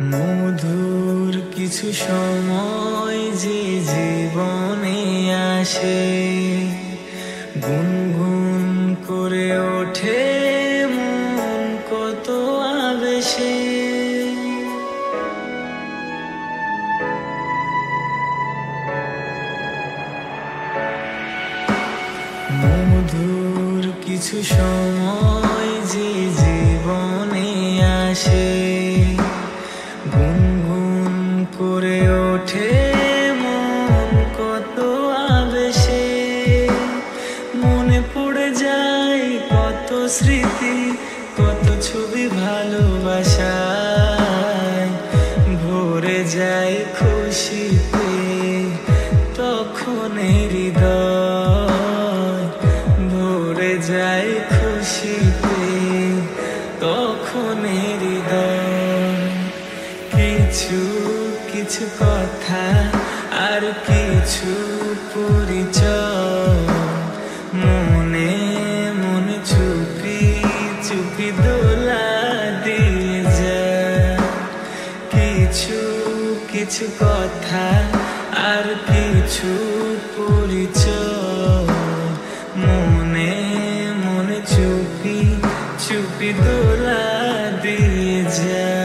মধুর কিছু সময় যে জীবনে আসে, গুনগুন করে ওঠে মন কত আবেশে। মধুর কিছু সময় যে জীবনে আসে, গুনগুন করে ওঠে মন কত আবেশে। মনে পড়ে যায় কত স্মৃতি, কত ছবি ভালোবাসায়, ভরে যায় খুশিতে তখন হৃদয়, ভরে যায় খুশিতে তখন হৃদয়। কিছু কিছু কথা আর কিছু পরিচয়, মনে মনে চুপি চুপি দোলা দিয়ে যায়। কিছু কিছু কথা আর কিছু পরিচয়, মনে মনে চুপি চুপি দোলা দিয়ে যায়।